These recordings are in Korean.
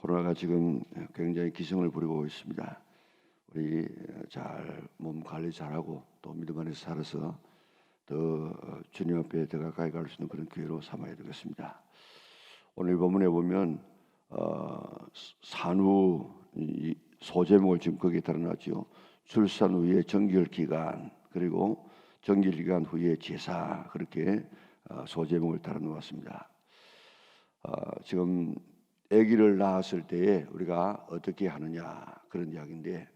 코로나가 지금 굉장히 기승을 부리고 있습니다. 우리 잘 몸 관리 잘하고 또 믿음 안에서 살아서 더 주님 앞에 더 가까이 갈 수 있는 그런 기회로 삼아야 되겠습니다. 오늘 본문에 보면 산후 소제목을 지금 거기에 달아놨죠. 출산 후에 정결 기간, 그리고 정결 기간 후에 제사, 그렇게 소제목을 달아놓았습니다. 지금 아기를 낳았을 때에 우리가 어떻게 하느냐, 그런 이야기인데,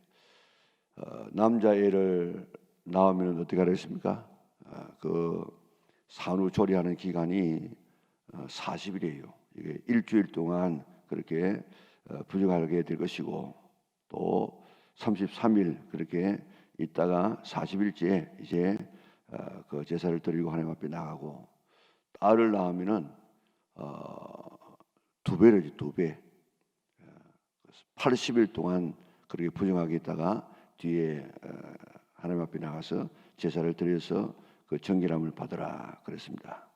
남자애를 낳으면 어떻게 하겠습니까? 그 산후 조리하는 기간이 40일이에요. 이게 일주일 동안 그렇게 부정하게 될 것이고, 또 33일 그렇게 있다가 40일째 이제 그 제사를 드리고 하나님 앞에 나가고, 딸을 낳으면은 2배로지, 2배. 80일 동안 그렇게 부정하게 있다가 뒤에 하나님 앞에 나가서 제사를 드려서 그 정결함을 받으라 그랬습니다.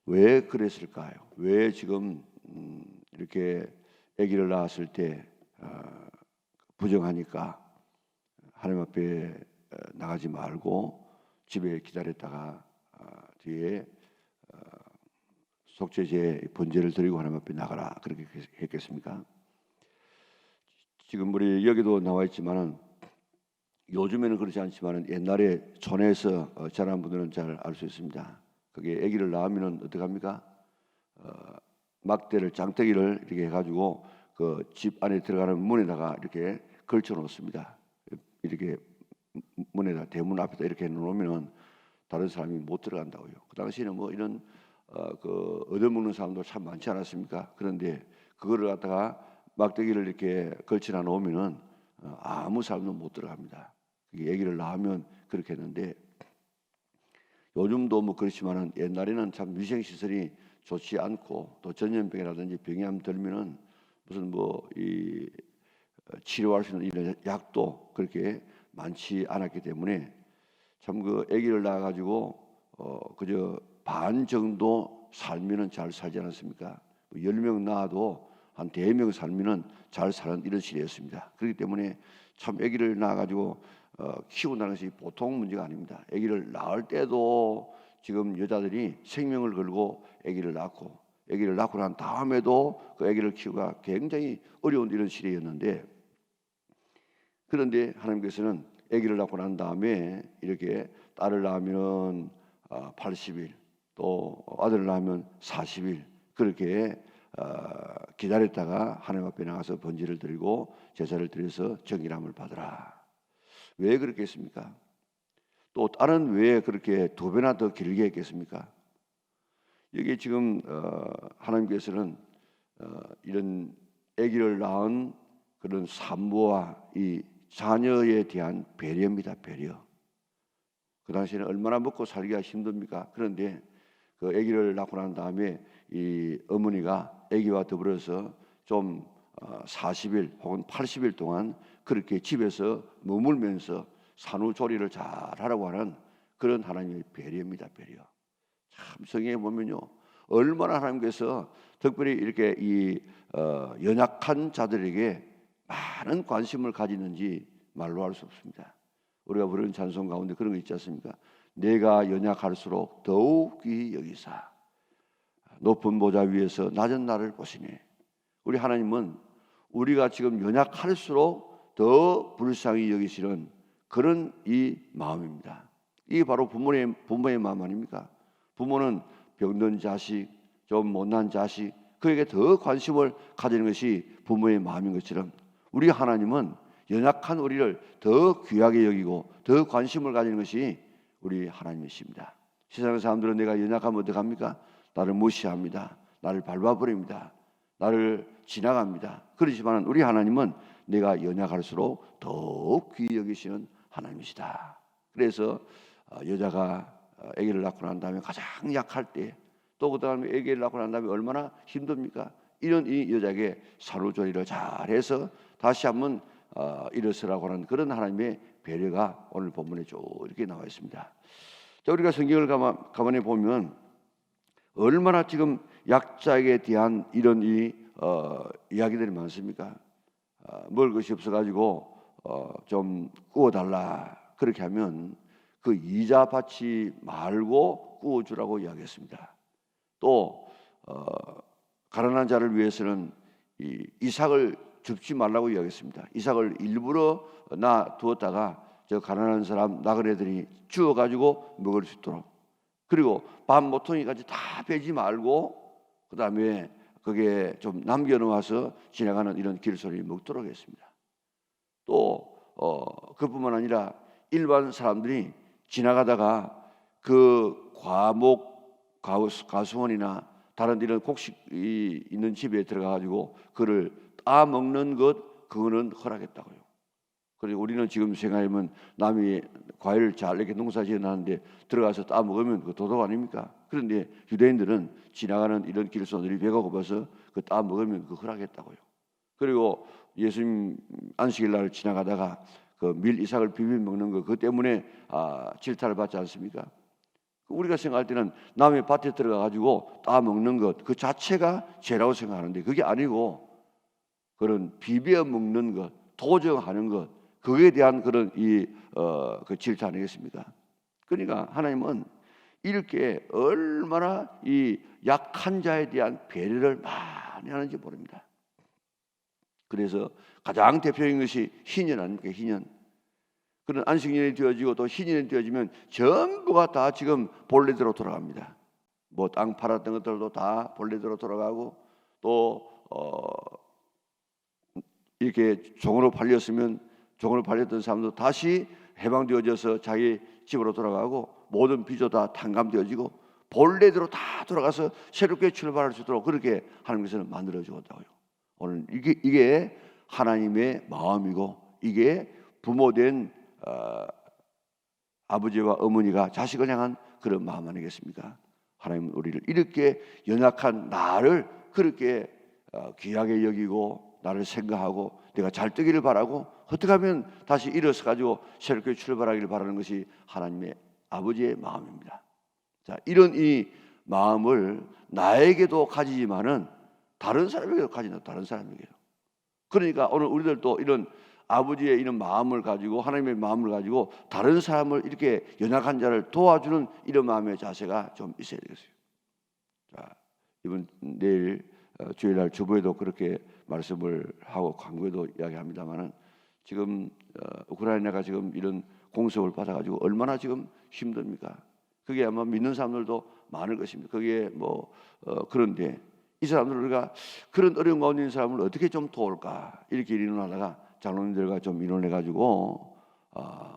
왜 그랬을까요? 왜 지금 이렇게 아기를 낳았을 때 부정하니까 하나님 앞에 나가지 말고 집에 기다렸다가 뒤에 속죄제 번제를 드리고 하나님 앞에 나가라 그렇게 했겠습니까? 지금 우리 여기도 나와 있지만은 요즘에는 그렇지 않지만은 옛날에 촌에서 자란 분들은 잘 알 수 있습니다. 그게 아기를 낳으면은 어떻게 합니까? 막대를, 장대기를 이렇게 해가지고 그 집 안에 들어가는 문에다가 이렇게 걸쳐 놓습니다. 이렇게 문에다, 대문 앞에다 이렇게 놓으면은 다른 사람이 못 들어간다고요. 그 당시에는 뭐 이런 그 얻어먹는 사람도 참 많지 않았습니까? 그런데 그거를 갖다가 막대기를 이렇게 걸쳐놔 놓으면은 아무 사람도 못 들어갑니다. 아기를 낳으면 그렇게 했는데, 요즘도 뭐 그렇지만은 옛날에는 참 위생 시설이 좋지 않고, 또 전염병이라든지 병이 한번 들면은 무슨 뭐 이 치료할 수 있는 이런 약도 그렇게 많지 않았기 때문에 참 그 아기를 낳아 가지고 그저 반 정도 살면은 잘 살지 않았습니까? 10명 낳아도 한 4명 살면은 잘 사는 이런 시대였습니다. 그렇기 때문에 참 아기를 낳아 가지고 키운다는 것이 보통 문제가 아닙니다. 아기를 낳을 때도 지금 여자들이 생명을 걸고 아기를 낳고, 아기를 낳고 난 다음에도 그 아기를 키우기가 굉장히 어려운 이런 시대였는데, 그런데 하나님께서는 아기를 낳고 난 다음에 이렇게 딸을 낳으면 80일, 또 아들을 낳으면 40일 그렇게 기다렸다가 하나님 앞에 나가서 번제를 드리고 제사를 드려서 정결함을 받으라. 왜 그렇게 했습니까? 또 딸은 왜 그렇게 2배나 더 길게 했겠습니까? 여기 지금 하나님께서는 이런 아기를 낳은 그런 산모와 이 자녀에 대한 배려입니다. 배려. 그 당시에는 얼마나 먹고 살기가 힘듭니까? 그런데 그 아기를 낳고 난 다음에 이 어머니가 아기와 더불어서 좀 40일 혹은 80일 동안 그렇게 집에서 머물면서 산후조리를 잘 하라고 하는 그런 하나님의 배려입니다. 배려. 참 성경에 보면요, 얼마나 하나님께서 특별히 이렇게 이 연약한 자들에게 많은 관심을 가지는지 말로 할 수 없습니다. 우리가 부르는 찬송 가운데 그런 거 있지 않습니까? 내가 연약할수록 더욱 귀히 여기사 높은 보좌 위에서 낮은 나를 보시네. 우리 하나님은 우리가 지금 연약할수록 더 불쌍히 여기시는 그런 이 마음입니다. 이게 바로 부모의 마음 아닙니까? 부모는 병든 자식, 좀 못난 자식, 그에게 더 관심을 가지는 것이 부모의 마음인 것처럼, 우리 하나님은 연약한 우리를 더 귀하게 여기고 더 관심을 가지는 것이 우리 하나님이십니다. 세상 사람들은 내가 연약하면 어떡합니까? 나를 무시합니다. 나를 밟아버립니다. 나를 지나갑니다. 그렇지만 우리 하나님은 내가 연약할수록 더욱 귀히 여기시는 하나님이시다. 그래서 여자가 아기를 낳고 난 다음에 가장 약할 때, 또 그 다음에 아기를 낳고 난 다음에 얼마나 힘듭니까? 이런 이 여자에게 산후조리를 잘해서 다시 한번 일어서라고 하는 그런 하나님의 배려가 오늘 본문에 쭉 이렇게 나와 있습니다. 자, 우리가 성경을 가만히 보면 얼마나 지금 약자에게 대한 이런 이 이야기들이 많습니까? 먹을 것이 없어가지고 좀 구워달라. 그렇게 하면 그 이자 받지 말고 구워주라고 이야기했습니다. 또 가난한 자를 위해서는 이삭을 줍지 말라고 이야기했습니다. 이삭을 일부러 놔두었다가 저 가난한 사람 나그네들이 주워가지고 먹을 수 있도록, 그리고 밥 모퉁이까지 다 빼지 말고 그 다음에 그게 좀 남겨놓아서 지나가는 이런 길소리 먹도록 했습니다. 또 그뿐만 아니라 일반 사람들이 지나가다가 그 과수원이나 다른 이런 곡식이 있는 집에 들어가가지고 그를 따먹는 것, 그거는 허락했다고요. 그리고 우리는 지금 생각하면 남이 과일을 잘 이렇게 농사 지어놨는데 들어가서 따먹으면 그 도덕 아닙니까? 그런데 유대인들은 지나가는 이런 길손들이 배가 고파서 그 따먹으면 그 허락했다고요. 그리고 예수님 안식일 날 지나가다가 그 밀 이삭을 비벼 먹는 거, 그 때문에 질타를 받지 않습니까? 우리가 생각할 때는 남의 밭에 들어가 가지고 따먹는 것 그 자체가 죄라고 생각하는데 그게 아니고, 그런 비벼 먹는 것, 도정하는 것, 그에 대한 그런 그 질타 아니겠습니까? 그러니까 하나님은 이렇게 얼마나 이 약한 자에 대한 배려를 많이 하는지 모릅니다. 그래서 가장 대표적인 것이 희년 아닙니까? 희년. 그런 안식년이 되어지고 또 희년이 되어지면 전부가 다 지금 본래대로 돌아갑니다. 뭐 땅 팔았던 것들도 다 본래대로 돌아가고, 또 이렇게 종으로 팔렸으면 종으로 팔렸던 사람도 다시 해방되어져서 자기 집으로 돌아가고, 모든 빚도 다 탕감되어지고 본래대로 다 돌아가서 새롭게 출발할 수 있도록 그렇게 하나님께서는 만들어 주었다고요. 오늘 이게 하나님의 마음이고, 이게 부모된 아버지와 어머니가 자식을 향한 그런 마음 아니겠습니까? 하나님은 우리를 이렇게 연약한 나를 그렇게 귀하게 여기고 나를 생각하고 내가 잘 되기를 바라고 어떻게 하면 다시 일어서 가지고 새롭게 출발하기를 바라는 것이 하나님의 아버지의 마음입니다. 자, 이런 이 마음을 나에게도 가지지만은 다른 사람에게도 가진다. 다른 사람에게요. 그러니까 오늘 우리들도 이런 아버지의 이런 마음을 가지고, 하나님의 마음을 가지고 다른 사람을 이렇게 연약한 자를 도와주는 이런 마음의 자세가 좀 있어야 되겠어요. 자, 이번 내일 주일날 주보에도 그렇게 말씀을 하고 광고에도 이야기합니다만은, 지금 우크라이나가 지금 이런 공습을 받아가지고 얼마나 지금 힘듭니까? 그게 아마 믿는 사람들도 많을 것입니다. 그게 그런데 이 사람들, 우리가 그런 어려운 가운데 있는 사람을 어떻게 좀 도울까 이렇게 의논하다가 장로님들과 좀 의논해가지고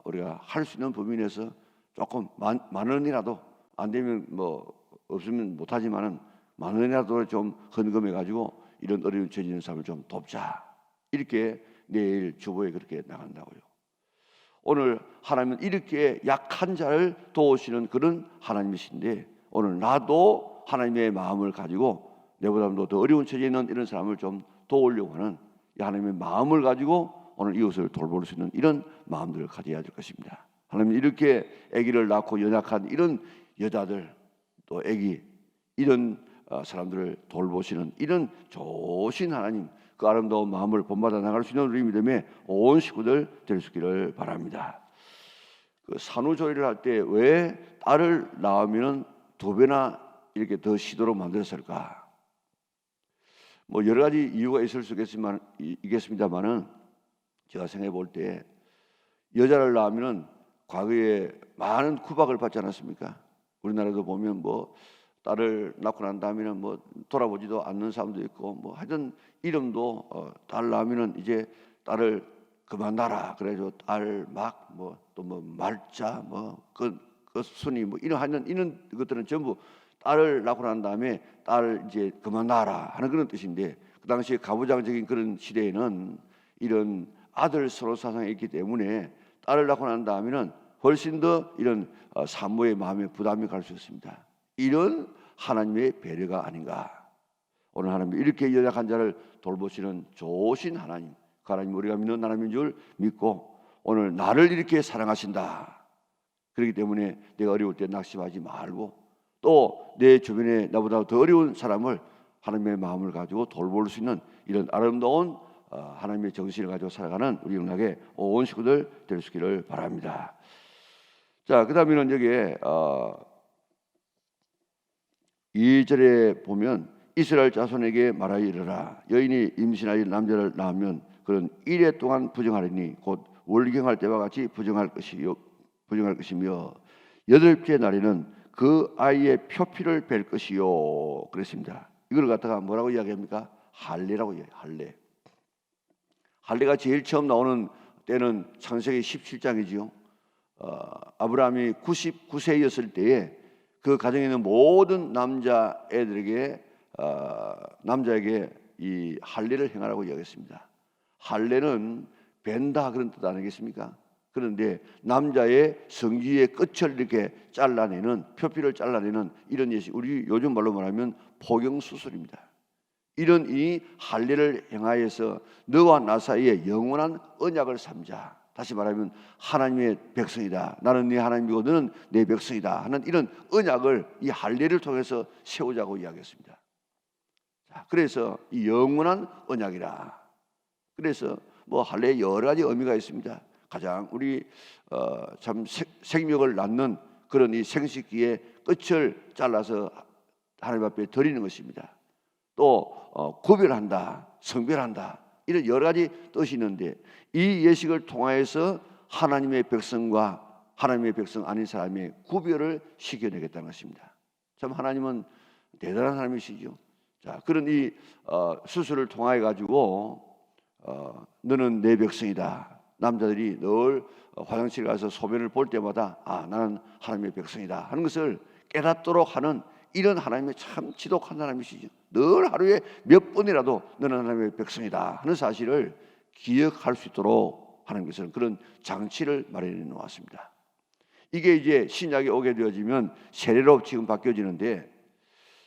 우리가 할 수 있는 범위 내에서 조금 만 원이라도, 안 되면 없으면 못하지만은 만 원이라도 좀 헌금해가지고 이런 어려운 처지에 있는 사람을 좀 돕자, 이렇게 내일 주보에 그렇게 나간다고요. 오늘 하나님은 이렇게 약한 자를 도우시는 그런 하나님이신데, 오늘 나도 하나님의 마음을 가지고 내보다도 더 어려운 처지에 있는 이런 사람을 좀 도우려고 하는 이 하나님의 마음을 가지고 오늘 이웃을 돌볼 수 있는 이런 마음들을 가져야 될 것입니다. 하나님은 이렇게 아기를 낳고 연약한 이런 여자들, 또 아기, 이런 사람들을 돌보시는 이런 좋으신 하나님, 그 아름다운 마음을 본받아 나갈 수 있는 우리 믿음의 온 식구들 될 수 있기를 바랍니다. 그 산후조리를 할 때 왜 딸을 낳으면 2배나 이렇게 더 시도록 만들었을까? 여러 가지 이유가 있을 수 있겠습니다만은, 제가 생각해 볼 때 여자를 낳으면 과거에 많은 구박을 받지 않았습니까? 우리나라도 보면 딸을 낳고 난 다음에는 돌아보지도 않는 사람도 있고, 하여튼 이름도 딸 낳으면은 이제 딸을 그만 놔라 그래가지고 딸 또 말자 그 순이 이런 것들은 전부 딸을 낳고 난 다음에 딸 이제 그만 놔라 하는 그런 뜻인데, 그 당시에 가부장적인 그런 시대에는 이런 아들 서로 사상이 있기 때문에 딸을 낳고 난 다음에는 훨씬 더 이런 산모의 마음에 부담이 갈 수 있습니다. 이런 하나님의 배려가 아닌가. 오늘 하나님이 이렇게 연약한 자를 돌보시는 좋으신 하나님, 그 하나님, 우리가 믿는 하나님인 줄 믿고 오늘 나를 이렇게 사랑하신다. 그렇기 때문에 내가 어려울 때 낙심하지 말고, 또 내 주변에 나보다 더 어려운 사람을 하나님의 마음을 가지고 돌볼 수 있는 이런 아름다운 하나님의 정신을 가지고 살아가는 우리 영락의 온 식구들 될 수 있기를 바랍니다. 자, 그 다음에는 여기에 2절에 보면 이스라엘 자손에게 말하여 이르라. 여인이 임신하여 남자를 낳으면 그런 1회 동안 부정하리니 곧 월경할 때와 같이 부정할 것이며 8째 날에는 그 아이의 표피를 뺄 것이요 그랬습니다. 이걸 갖다가 뭐라고 이야기합니까? 할례라고 이야기해요. 할례. 할례가 제일 처음 나오는 때는 창세기 17장이지요. 아브라함이 99세였을 때에 그 가정에 있는 모든 남자애들에게 남자에게 이 할례를 행하라고 이야기했습니다. 할례는 벤다 그런 뜻 아니겠습니까? 그런데 남자의 성기의 끝을 이렇게 잘라내는 표피를 잘라내는 이런 예시, 우리 요즘 말로 말하면 포경 수술입니다. 이런 이 할례를 행하여서 너와 나 사이에 영원한 언약을 삼자. 다시 말하면 하나님의 백성이다. 나는 네 하나님이고 너는 내 백성이다 하는 이런 언약을 이 할례를 통해서 세우자고 이야기했습니다. 자, 그래서 이 영원한 언약이라. 그래서 뭐 할례에 여러 가지 의미가 있습니다. 가장 우리 참 생명을 낳는 그런 이 생식기의 끝을 잘라서 하나님 앞에 드리는 것입니다. 또 구별한다, 성별한다 이런 여러 가지 뜻이 있는데 이 예식을 통하여서 하나님의 백성과 하나님의 백성 아닌 사람의 구별을 시켜내겠다는 것입니다. 참 하나님은 대단한 하나님이시죠. 자, 그런 이 수술을 통하여 가지고 너는 내 백성이다. 남자들이 늘 화장실 가서 소변을 볼 때마다 나는 하나님의 백성이다 하는 것을 깨닫도록 하는 이런 하나님의 참 지독한 하나님이시죠. 늘 하루에 몇 번이라도 너는 하나님의 백성이다 하는 사실을 기억할 수 있도록 하나님께서는 그런 장치를 마련해 놓았습니다. 이게 이제 신약에 오게 되어지면 세례로 지금 바뀌어지는데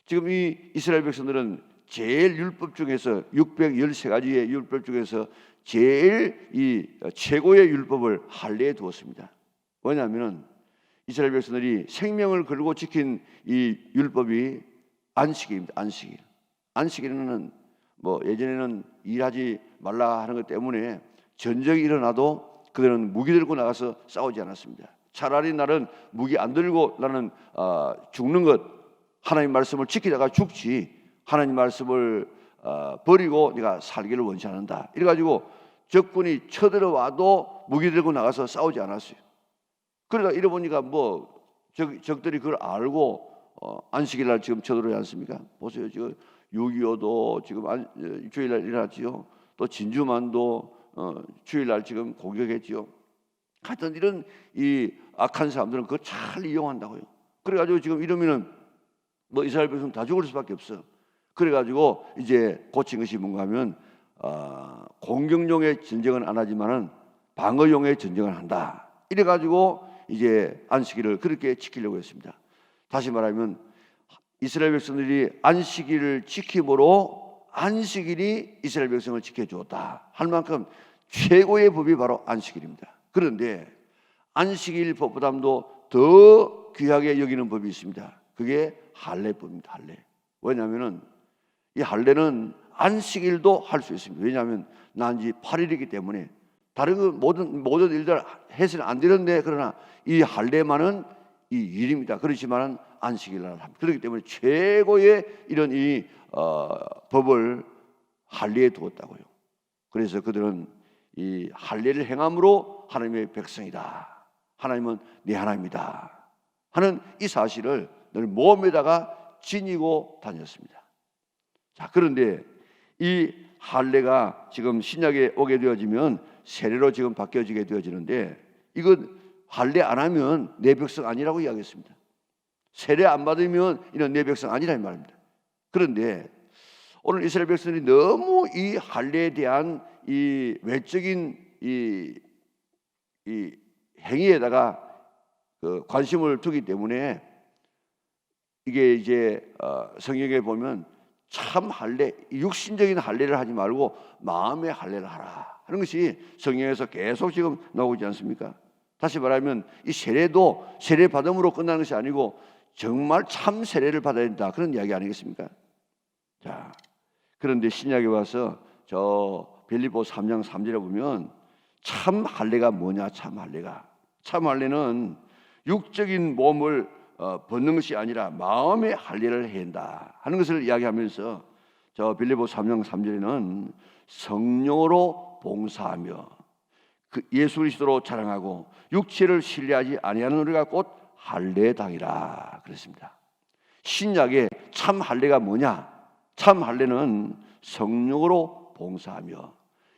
지금 이 이스라엘 백성들은 제일 율법 중에서 613가지의 율법 중에서 제일 이 최고의 율법을 할례에 두었습니다. 왜냐하면 이스라엘 백성들이 생명을 걸고 지킨 이 율법이 안식일입니다. 안식일. 안식일에는 뭐 예전에는 일하지 말라 하는 것 때문에 전쟁이 일어나도 그들은 무기 들고 나가서 싸우지 않았습니다. 차라리 나는 무기 안 들고 나는 죽는 것, 하나님 말씀을 지키다가 죽지 하나님 말씀을 버리고 네가 살기를 원치 않는다. 이래가지고 적군이 쳐들어와도 무기 들고 나가서 싸우지 않았어요. 그러다 이러보니까 뭐 적들이 그걸 알고 안식일 날 지금 쳐들어오지 않습니까? 보세요. 지금 6.25도 지금 주일날 일어났지요. 또 진주만도 주일날 지금 공격했지요. 하여튼 이런 이 악한 사람들은 그걸 잘 이용한다고요. 그래가지고 지금 이러면은 뭐 이스라엘 백성 다 죽을 수밖에 없어. 그래가지고 이제 고친 것이 뭔가 하면 공격용의 전쟁은 안 하지만은 방어용의 전쟁을 한다. 이래가지고 이제 안식일을 그렇게 지키려고 했습니다. 다시 말하면 이스라엘 백성들이 안식일을 지킴으로 안식일이 이스라엘 백성을 지켜주었다 할 만큼 최고의 법이 바로 안식일입니다. 그런데 안식일 법보다도 더 귀하게 여기는 법이 있습니다. 그게 할례법입니다. 할례. 왜냐하면 이 할례는 안식일도 할 수 있습니다. 왜냐하면 난지 8일이기 때문에 다른 그 모든 일들 해서는 안 되는데 그러나 이 할례만은 이 일입니다. 그렇지만은 안식일날 합니다. 그렇기 때문에 최고의 이런 이 법을 할례에 두었다고요. 그래서 그들은 이 할례를 행함으로 하나님의 백성이다. 하나님은 네 하나님이다 하는 이 사실을 늘 몸에다가 지니고 다녔습니다. 자, 그런데 이 할례가 지금 신약에 오게 되어지면 세례로 지금 바뀌어지게 되어지는데 이건 할례 안 하면 내 백성 아니라고 이야기했습니다. 세례 안 받으면 이런 내 백성 아니라 이 말입니다. 그런데 오늘 이스라엘 백성들이 너무 이 할례에 대한 이 외적인 이 행위에다가 그 관심을 두기 때문에 이게 이제 성경에 보면 참 할례, 육신적인 할례를 하지 말고 마음의 할례를 하라 하는 것이 성경에서 계속 지금 나오지 않습니까? 다시 말하면 이 세례도 세례 받음으로 끝나는 것이 아니고 정말 참 세례를 받아야 된다 그런 이야기 아니겠습니까? 자, 그런데 신약에 와서 저 빌립보 3장 3절에 보면 참 할례가 뭐냐? 참 할례는 육적인 몸을 벗는 것이 아니라 마음의 할례를 해야 한다 하는 것을 이야기하면서 저 빌립보 3장 3절에는 성령으로 봉사하며 그 예수 그리스도로 자랑하고 육체를 신뢰하지 아니하는 우리가 곧 할례당이라 그랬습니다. 신약에 참 할례가 뭐냐? 참 할례는 성령으로 봉사하며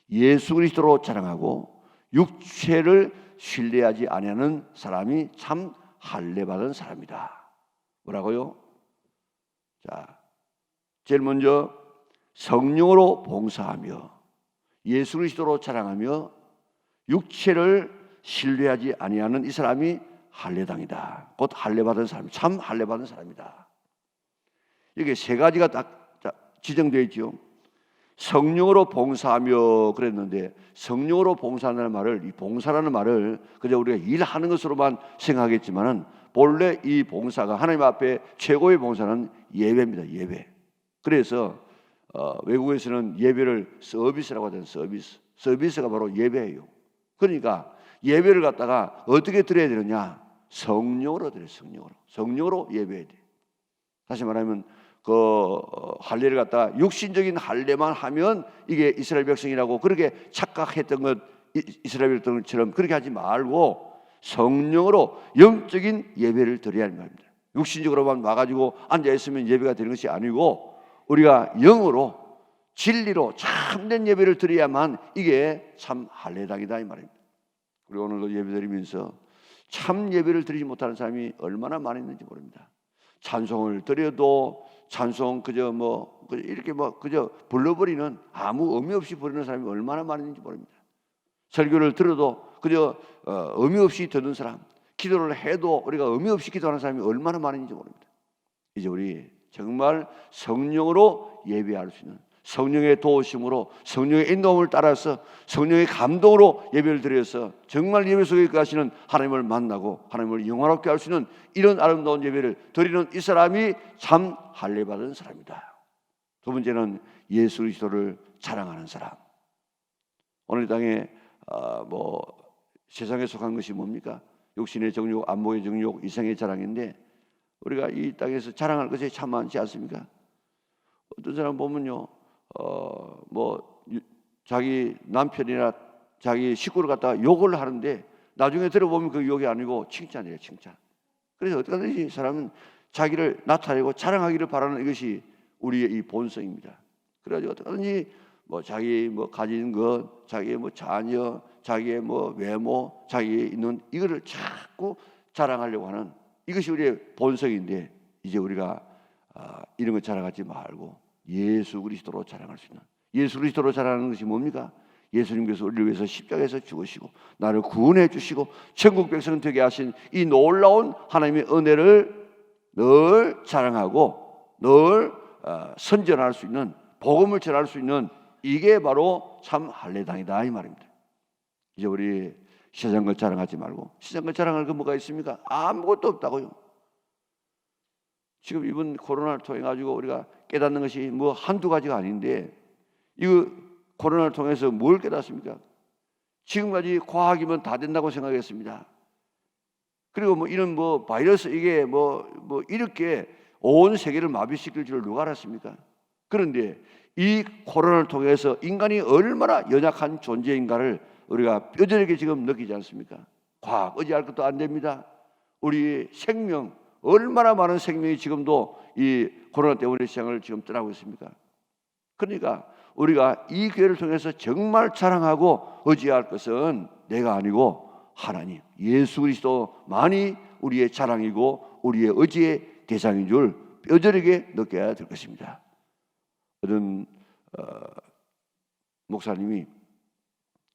예수 그리스도로 자랑하고 육체를 신뢰하지 아니하는 사람이 참 할례 받은 사람이다. 뭐라고요? 자, 제일 먼저 성령으로 봉사하며 예수 그리스도로 자랑하며 육체를 신뢰하지 아니하는 이 사람이 할례당이다. 곧 할례 받은 사람, 참 할례 받은 사람이다. 이게 세 가지가 딱 지정되어 있죠. 성령으로 봉사하며 그랬는데 성령으로 봉사하는 말을, 이 봉사라는 말을 그저 우리가 일하는 것으로만 생각하겠지만은 본래 이 봉사가 하나님 앞에 최고의 봉사는 예배입니다. 예배. 그래서 외국에서는 예배를 서비스라고 하잖아요. 서비스가 바로 예배예요. 그러니까 예배를 갖다가 어떻게 드려야 되느냐? 성령으로 드려요. 성령으로 예배해야 돼. 다시 말하면 그 할례를 갖다가 육신적인 할례만 하면 이게 이스라엘 백성이라고 그렇게 착각했던 것, 이스라엘 백성처럼 그렇게 하지 말고 성령으로 영적인 예배를 드려야 하는 겁니다. 육신적으로만 와가지고 앉아 있으면 예배가 되는 것이 아니고 우리가 영으로 진리로 참된 예배를 드려야만 이게 참 할례당이다 이 말입니다. 우리 오늘도 예배드리면서 참 예배를 드리지 못하는 사람이 얼마나 많이 있는지 모릅니다. 찬송을 드려도 찬송 그저 이렇게 그저 불러버리는, 아무 의미 없이 부르는 사람이 얼마나 많이 있는지 모릅니다. 설교를 들어도 그저 의미 없이 듣는 사람, 기도를 해도 우리가 의미 없이 기도하는 사람이 얼마나 많은지 모릅니다. 이제 우리 정말 성령으로 예배할 수 있는, 성령의 도우심으로 성령의 인도함을 따라서 성령의 감동으로 예배를 드려서 정말 예배 속에 가시는 하나님을 만나고 하나님을 영화롭게 할 수 있는 이런 아름다운 예배를 드리는 이 사람이 참 할례 받은 사람이다. 두 번째는 예수 그리스도를 자랑하는 사람. 오늘 땅에 세상에 속한 것이 뭡니까? 육신의 정욕, 안목의 정욕, 이생의 자랑인데 우리가 이 땅에서 자랑할 것이 참 많지 않습니까? 어떤 사람 보면요, 자기 남편이나 자기 식구를 갖다가 욕을 하는데 나중에 들어보면 그 욕이 아니고 칭찬이에요, 칭찬. 그래서 어떻게든지 사람은 자기를 나타내고 자랑하기를 바라는 이것이 우리의 이 본성입니다. 그래가지고 어떻게든지 자기 가진 것, 자기의 자녀, 자기의 외모, 자기의 있는 이거를 자꾸 자랑하려고 하는 이것이 우리의 본성인데 이제 우리가 이런 것 자랑하지 말고 예수 그리스도로 자랑할 수 있는, 예수 그리스도로 자랑하는 것이 뭡니까? 예수님께서 우리를 위해서 십자가에서 죽으시고 나를 구원해 주시고 천국 백성 되게 하신 이 놀라운 하나님의 은혜를 늘 자랑하고 늘 선전할 수 있는, 복음을 전할 수 있는 이게 바로 참 할례당이다 이 말입니다. 이제 우리 세상 걸 자랑하지 말고, 세상 걸 자랑할 거 뭐가 있습니까? 아무것도 없다고요. 지금 이번 코로나를 통해 가지고 우리가 깨닫는 것이 한두 가지가 아닌데 이거 코로나를 통해서 뭘 깨닫습니까? 지금까지 과학이면 다 된다고 생각했습니다. 그리고 이런 바이러스 이게 이렇게 온 세계를 마비시킬 줄 누가 알았습니까? 그런데 이 코로나를 통해서 인간이 얼마나 연약한 존재인가를 우리가 뼈저리게 지금 느끼지 않습니까? 과학 의지할 것도 안 됩니다. 우리 생명, 얼마나 많은 생명이 지금도 이 코로나 때문에 세상을 지금 떠나고 있습니까? 그러니까 우리가 이 기회를 통해서 정말 자랑하고 의지할 것은 내가 아니고 하나님, 예수 그리스도만이 우리의 자랑이고 우리의 의지의 대상인 줄 뼈저리게 느껴야 될 것입니다. 어떤 목사님이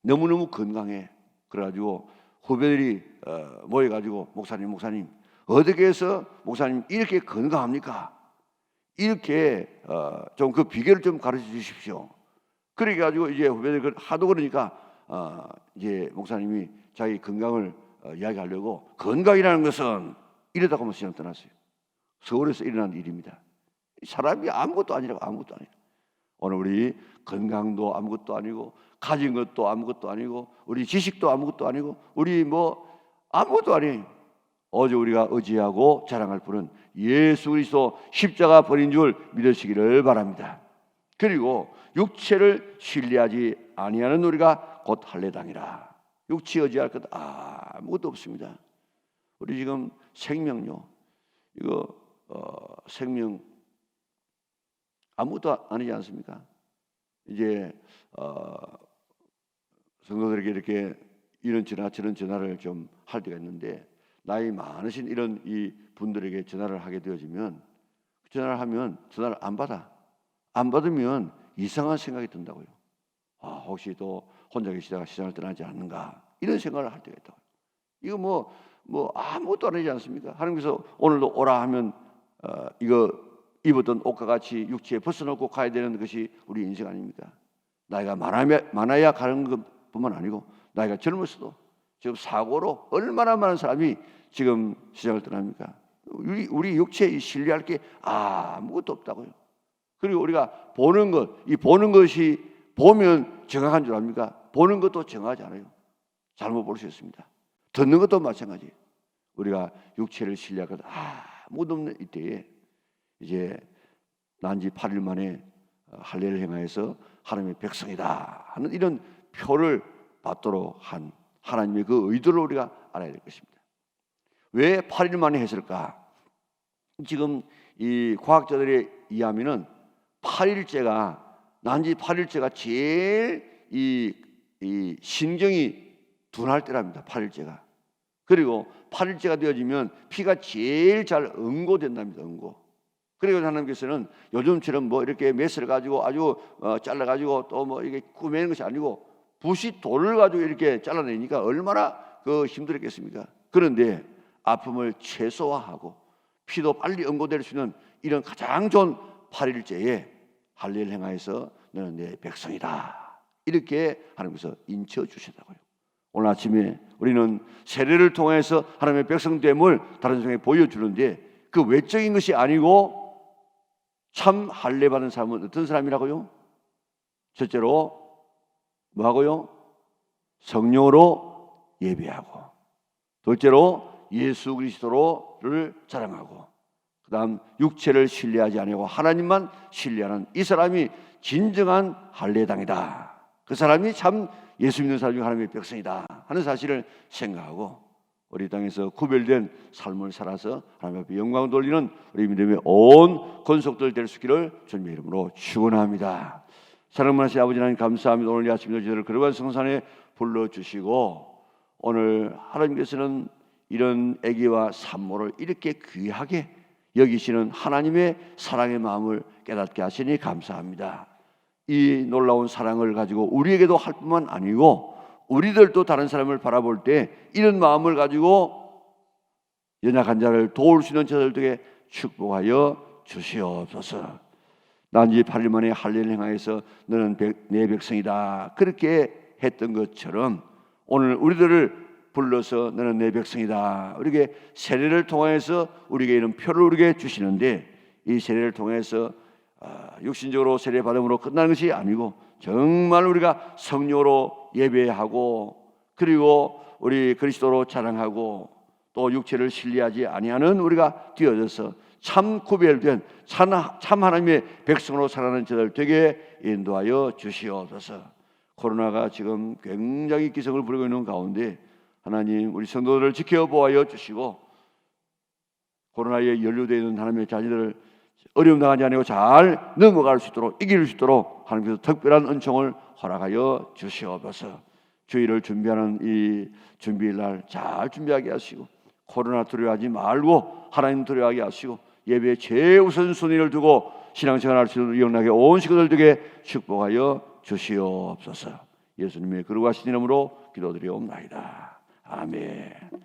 너무너무 건강해. 그래가지고 후배들이 모여가지고 목사님 어떻게 해서 목사님 이렇게 건강합니까? 이렇게 좀 그 비결을 좀 가르쳐 주십시오. 그래가지고 이제 후배들 하도 그러니까 이제 목사님이 자기 건강을 이야기하려고 건강이라는 것은 이러다가 시험 떠났어요. 서울에서 일어난 일입니다. 사람이 아무것도 아니라고. 아무것도 아니에요. 오늘 우리 건강도 아무것도 아니고, 가진 것도 아무것도 아니고, 우리 지식도 아무것도 아니고, 우리 아무것도 아니에요. 오직 우리가 의지하고 자랑할 분은 예수 그리스도 십자가 버린 줄 믿으시기를 바랍니다. 그리고 육체를 신뢰하지 아니하는 우리가 곧 할례당이라. 육체 의지할 것 아무것도 없습니다. 우리 지금 생명요, 이거 생명 아무것도 아니지 않습니까? 이제 성도들에게 이렇게 이런 전화 저런 전화를 좀 할 때가 있는데, 나이 많으신 이런 이 분들에게 전화를 하게 되어지면, 전화를 하면 전화를 안 받으면 이상한 생각이 든다고요. 혹시 또 혼자 계시다가 시장을 떠나지 않는가, 이런 생각을 할 때가 있다고요. 이거 아무것도 아니지 않습니까? 하나님께서 오늘도 오라 하면 이거 입었던 옷과 같이 육체에 벗어놓고 가야 되는 것이 우리 인생 아닙니까? 나이가 많아야 가는 것뿐만 아니고, 나이가 젊었어도 지금 사고로 얼마나 많은 사람이 지금 시장을 떠납니까? 우리 육체에 신뢰할 게 아무것도 없다고요. 그리고 우리가 보는 것, 이 보는 것이 보면 정확한 줄 압니까? 보는 것도 정확하지 않아요. 잘못 볼 수 있습니다. 듣는 것도 마찬가지예요. 우리가 육체를 신뢰할 것 아무것도 없는 이때에 이제 난지 8일 만에 할례를 행하여서 하나님의 백성이다 하는 이런 표를 받도록 한 하나님의 그 의도를 우리가 알아야 될 것입니다. 왜 8일 만에 했을까? 지금 이 과학자들에 의하면은 8일째가, 난지 8일째가 제일 이 신경이 둔할 때랍니다. 8일째가. 그리고 8일째가 되어지면 피가 제일 잘 응고된답니다. 응고. 그리고 하나님께서는 요즘처럼 이렇게 메스를 가지고 아주 잘라가지고 또 이게 꾸매는 것이 아니고, 붓이 돌을 가지고 이렇게 잘라내니까 얼마나 힘들었겠습니까? 그런데 아픔을 최소화하고 피도 빨리 응고될 수 있는 이런 가장 좋은 8일째에 할례를 행하여서 너는 내 백성이다, 이렇게 하나님께서 인쳐 주셨다고요. 오늘 아침에 우리는 세례를 통해서 하나님의 백성됨을 다른 사람에게 보여주는데, 그 외적인 것이 아니고 참 할례 받은 사람은 어떤 사람이라고요? 첫째로 뭐하고요? 성령으로 예배하고, 둘째로 예수 그리스도를 자랑하고, 그 다음 육체를 신뢰하지 아니하고 하나님만 신뢰하는 이 사람이 진정한 할례당이다. 그 사람이 참 예수 믿는 사람 중 하나님의 백성이다 하는 사실을 생각하고, 우리 땅에서 구별된 삶을 살아서 하나님 앞에 영광을 돌리는 우리 믿음의 온 권속들 될 수 있기를 주님의 이름으로 축원합니다. 사랑하신 아버지 하나님, 감사합니다. 오늘 이 아침에 저희를 거룩한 성산에 불러주시고, 오늘 하나님께서는 이런 아기와 산모를 이렇게 귀하게 여기시는 하나님의 사랑의 마음을 깨닫게 하시니 감사합니다. 이 놀라운 사랑을 가지고 우리에게도 할 뿐만 아니고, 우리들도 다른 사람을 바라볼 때 이런 마음을 가지고 연약한 자를 도울 수 있는 자들 되게 축복하여 주시옵소서. 난지 8일 만에 할례를 행하여서 너는 내 백성이다, 그렇게 했던 것처럼 오늘 우리들을 불러서 너는 내 백성이다, 우리에게 세례를 통해서 우리에게 이런 표를 우리에게 주시는데, 이 세례를 통해서 육신적으로 세례 받음으로 끝나는 것이 아니고, 정말 우리가 성령으로 예배하고, 그리고 우리 그리스도로 자랑하고, 또 육체를 신뢰하지 아니하는 우리가 되어져서 참 구별된 참 하나님의 백성으로 살아가는 저들 되게 인도하여 주시옵소서. 코로나가 지금 굉장히 기승을 부리고 있는 가운데 하나님, 우리 성도들을 지켜보아 주시고, 코로나에 연루되어 있는 하나님의 자녀들을 어려움 당하지 아니고 잘 넘어갈 수 있도록, 이길 수 있도록 하나님께서 특별한 은총을 허락하여 주시옵소서. 주일을 준비하는 이 준비일 날 잘 준비하게 하시고, 코로나 두려워하지 말고 하나님 두려워하게 하시고, 예배의 최우선순위를 두고 신앙생활할 수 있는 영락의 온 식구들 되게 축복하여 주시옵소서. 예수님의 거룩하신 이름으로 기도드리옵나이다. 아멘.